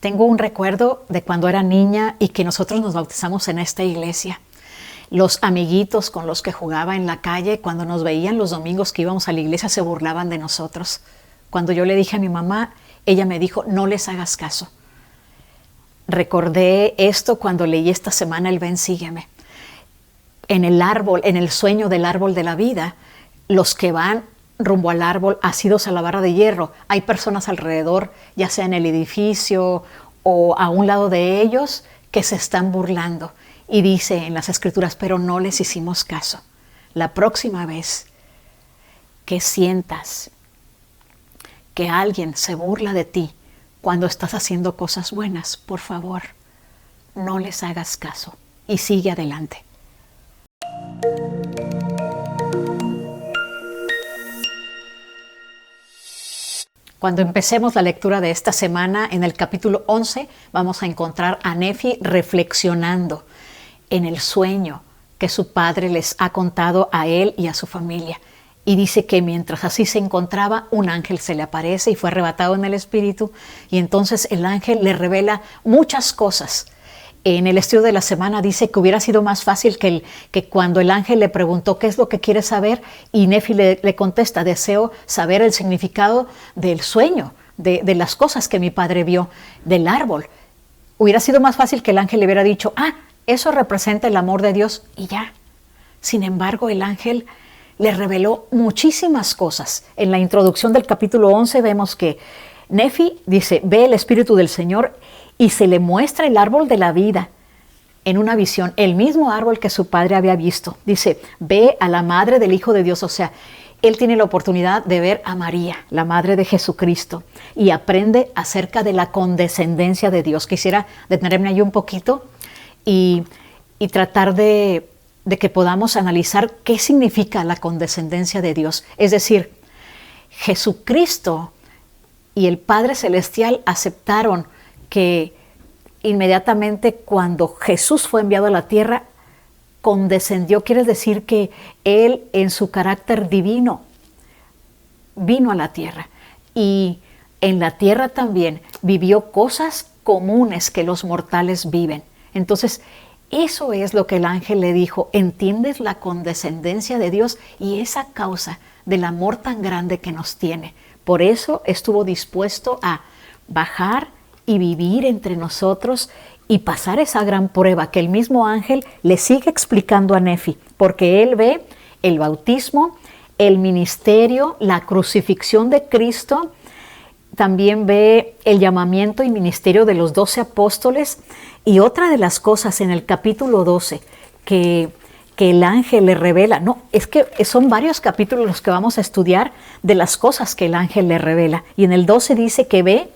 Tengo un recuerdo de cuando era niña y que nosotros nos bautizamos en esta iglesia. Los amiguitos con los que jugaba en la calle, cuando nos veían los domingos que íbamos a la iglesia, se burlaban de nosotros. Cuando yo le dije a mi mamá, ella me dijo, no les hagas caso. Recordé esto cuando leí esta semana el Ven, sígueme. En el árbol, en el sueño del árbol de la vida, los que van rumbo al árbol asidos a la barra de hierro, hay personas alrededor, ya sea en el edificio o a un lado de ellos, que se están burlando. Y dice en las escrituras, pero no les hicimos caso. La próxima vez que sientas que alguien se burla de ti cuando estás haciendo cosas buenas, por favor, no les hagas caso y sigue adelante. Cuando empecemos la lectura de esta semana, en el capítulo 11, vamos a encontrar a Nefi reflexionando en el sueño que su padre les ha contado a él y a su familia. Y dice que mientras así se encontraba, un ángel se le aparece y fue arrebatado en el espíritu. Y entonces el ángel le revela muchas cosas. En el estudio de la semana dice que hubiera sido más fácil que cuando el ángel le preguntó qué es lo que quiere saber y Nefi le contesta, deseo saber el significado del sueño, de las cosas que mi padre vio, del árbol. Hubiera sido más fácil que el ángel le hubiera dicho, eso representa el amor de Dios y ya. Sin embargo, el ángel le reveló muchísimas cosas. En la introducción del capítulo 11 vemos que Nefi dice, ve el Espíritu del Señor y se le muestra el árbol de la vida en una visión, el mismo árbol que su padre había visto. Dice, ve a la madre del Hijo de Dios, o sea, él tiene la oportunidad de ver a María, la madre de Jesucristo, y aprende acerca de la condescendencia de Dios. Quisiera detenerme ahí un poquito y tratar de que podamos analizar qué significa la condescendencia de Dios. Es decir, Jesucristo y el Padre Celestial aceptaron que inmediatamente cuando Jesús fue enviado a la tierra, condescendió, quiere decir que Él en su carácter divino vino a la tierra y en la tierra también vivió cosas comunes que los mortales viven. Entonces, eso es lo que el ángel le dijo, ¿entiendes la condescendencia de Dios y esa causa del amor tan grande que nos tiene? Por eso estuvo dispuesto a bajar y vivir entre nosotros y pasar esa gran prueba que el mismo ángel le sigue explicando a Nefi, porque él ve el bautismo, el ministerio, la crucifixión de Cristo, también ve el llamamiento y ministerio de los 12 apóstoles. Y otra de las cosas en el capítulo 12 que el ángel le revela, es que son varios capítulos los que vamos a estudiar de las cosas que el ángel le revela. Y en el 12 dice que ve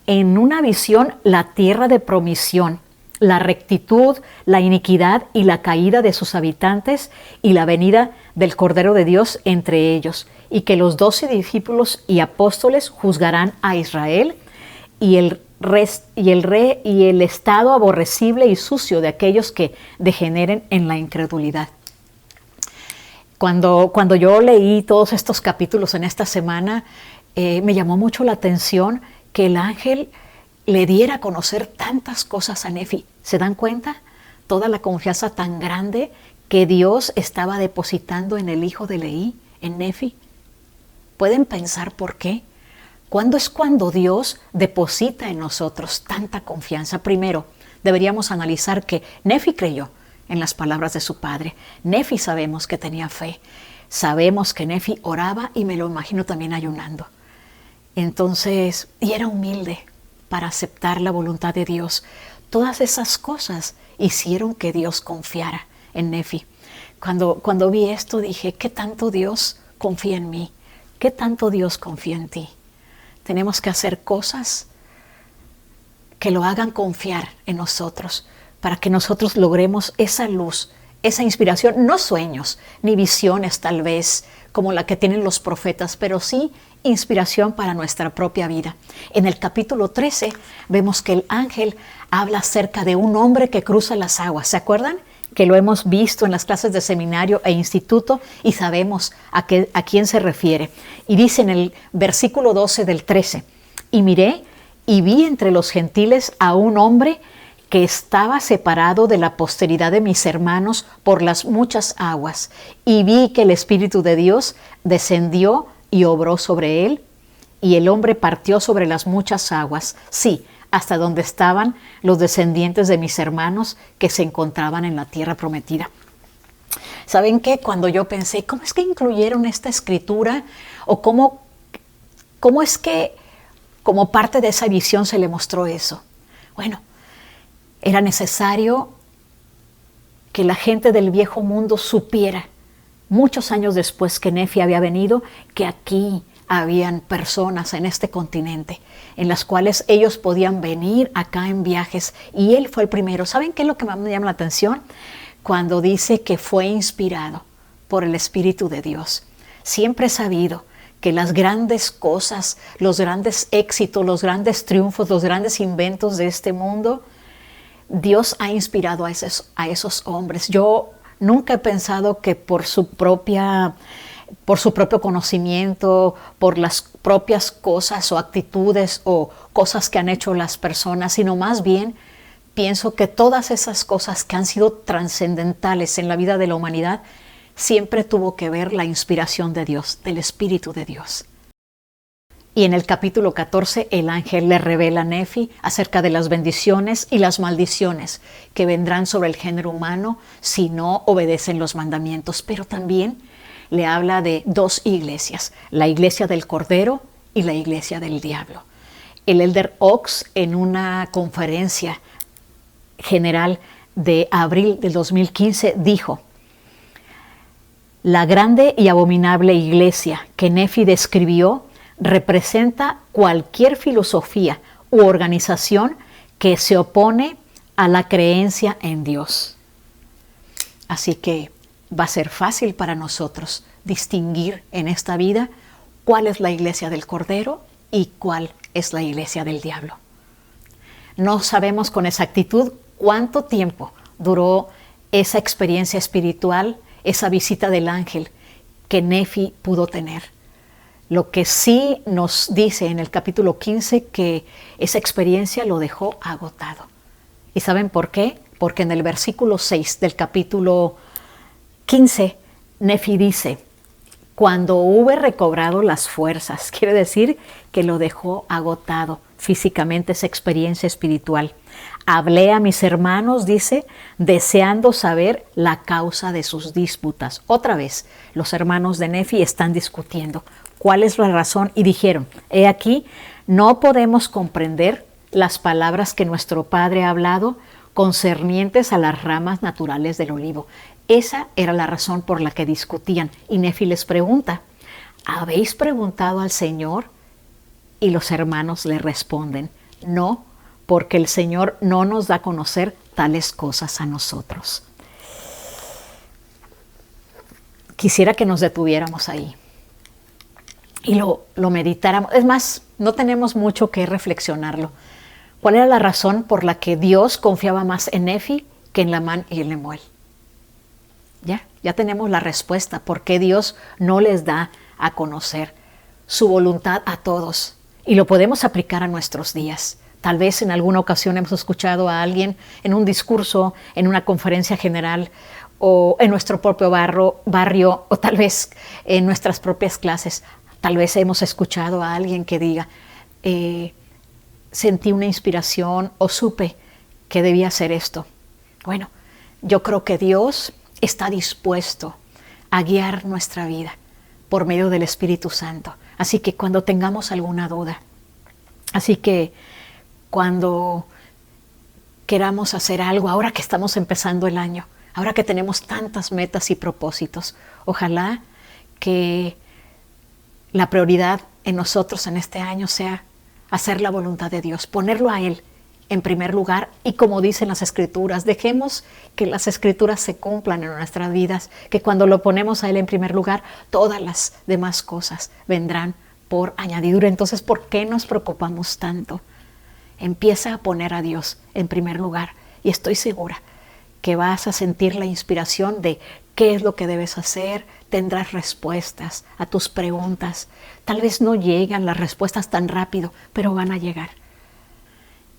en una visión la tierra de promisión, la rectitud, la iniquidad y la caída de sus habitantes y la venida del Cordero de Dios entre ellos, y que los 12 discípulos y apóstoles juzgarán a Israel y el estado aborrecible y sucio de aquellos que degeneren en la incredulidad. Cuando yo leí todos estos capítulos en esta semana, me llamó mucho la atención que el ángel le diera a conocer tantas cosas a Nefi. ¿Se dan cuenta? Toda la confianza tan grande que Dios estaba depositando en el hijo de Leí, en Nefi. ¿Pueden pensar por qué? ¿Cuándo es cuando Dios deposita en nosotros tanta confianza? Primero, deberíamos analizar que Nefi creyó en las palabras de su padre. Nefi sabemos que tenía fe. Sabemos que Nefi oraba y me lo imagino también ayunando. Entonces, y era humilde para aceptar la voluntad de Dios. Todas esas cosas hicieron que Dios confiara en Nefi. Cuando vi esto dije, ¿qué tanto Dios confía en mí? ¿Qué tanto Dios confía en ti? Tenemos que hacer cosas que lo hagan confiar en nosotros, para que nosotros logremos esa luz, esa inspiración, no sueños, ni visiones tal vez, como la que tienen los profetas, pero sí inspiración para nuestra propia vida. En el capítulo 13 vemos que el ángel habla acerca de un hombre que cruza las aguas. ¿Se acuerdan? Que lo hemos visto en las clases de seminario e instituto y sabemos a quién se refiere. Y dice en el versículo 12 del 13, y miré y vi entre los gentiles a un hombre que estaba separado de la posteridad de mis hermanos por las muchas aguas, y vi que el Espíritu de Dios descendió y obró sobre él, y el hombre partió sobre las muchas aguas, sí, hasta donde estaban los descendientes de mis hermanos que se encontraban en la tierra prometida. ¿Saben qué? Cuando yo pensé, ¿cómo es que incluyeron esta escritura? ¿O cómo es que como parte de esa visión se le mostró eso? Bueno, era necesario que la gente del viejo mundo supiera, muchos años después que Nefi había venido, que aquí habían personas en este continente en las cuales ellos podían venir acá en viajes, y él fue el primero. ¿Saben qué es lo que más me llama la atención? Cuando dice que fue inspirado por el Espíritu de Dios. Siempre he sabido que las grandes cosas, los grandes éxitos, los grandes triunfos, los grandes inventos de este mundo, Dios ha inspirado a esos hombres. Yo nunca he pensado que por su propio conocimiento, por las propias cosas o actitudes o cosas que han hecho las personas, sino más bien pienso que todas esas cosas que han sido trascendentales en la vida de la humanidad, siempre tuvo que ver la inspiración de Dios, del Espíritu de Dios. Y en el capítulo 14, el ángel le revela a Nefi acerca de las bendiciones y las maldiciones que vendrán sobre el género humano si no obedecen los mandamientos. Pero también le habla de dos iglesias, la iglesia del Cordero y la iglesia del diablo. El Elder Oaks, en una conferencia general de abril del 2015, dijo: la grande y abominable iglesia que Nefi describió representa cualquier filosofía u organización que se opone a la creencia en Dios. Así que va a ser fácil para nosotros distinguir en esta vida cuál es la iglesia del Cordero y cuál es la iglesia del diablo. No sabemos con exactitud cuánto tiempo duró esa experiencia espiritual, esa visita del ángel que Nefi pudo tener. Lo que sí nos dice en el capítulo 15 que esa experiencia lo dejó agotado. ¿Y saben por qué? Porque en el versículo 6 del capítulo 15, Nefi dice: cuando hube recobrado las fuerzas, quiere decir que lo dejó agotado físicamente esa experiencia espiritual. Hablé a mis hermanos, dice, deseando saber la causa de sus disputas. Otra vez, los hermanos de Nefi están discutiendo cuál es la razón y dijeron: he aquí, no podemos comprender las palabras que nuestro padre ha hablado concernientes a las ramas naturales del olivo. Esa era la razón por la que discutían. Y Nefi les pregunta: ¿habéis preguntado al Señor? Y los hermanos le responden: no, porque el Señor no nos da a conocer tales cosas a nosotros. Quisiera que nos detuviéramos ahí y lo meditáramos. Es más, no tenemos mucho que reflexionarlo. ¿Cuál era la razón por la que Dios confiaba más en Nefi que en Lamán y en Lemuel? Ya tenemos la respuesta. ¿Por qué Dios no les da a conocer su voluntad a todos? Y lo podemos aplicar a nuestros días. Tal vez en alguna ocasión hemos escuchado a alguien en un discurso, en una conferencia general, o en nuestro propio barrio, o tal vez en nuestras propias clases. Tal vez hemos escuchado a alguien que diga: sentí una inspiración o supe que debía hacer esto. Bueno, yo creo que Dios está dispuesto a guiar nuestra vida por medio del Espíritu Santo. Así que cuando tengamos alguna duda, cuando queramos hacer algo, ahora que estamos empezando el año, ahora que tenemos tantas metas y propósitos, ojalá que la prioridad en nosotros en este año sea hacer la voluntad de Dios, ponerlo a Él en primer lugar, y como dicen las Escrituras, dejemos que las Escrituras se cumplan en nuestras vidas, que cuando lo ponemos a Él en primer lugar, todas las demás cosas vendrán por añadidura. Entonces, ¿por qué nos preocupamos tanto? Empieza a poner a Dios en primer lugar y estoy segura que vas a sentir la inspiración de qué es lo que debes hacer. Tendrás respuestas a tus preguntas. Tal vez no llegan las respuestas tan rápido, pero van a llegar.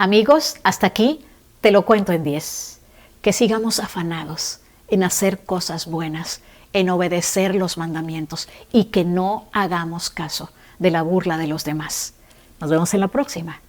Amigos, hasta aquí te lo cuento en 10. Que sigamos afanados en hacer cosas buenas, en obedecer los mandamientos y que no hagamos caso de la burla de los demás. Nos vemos en la próxima.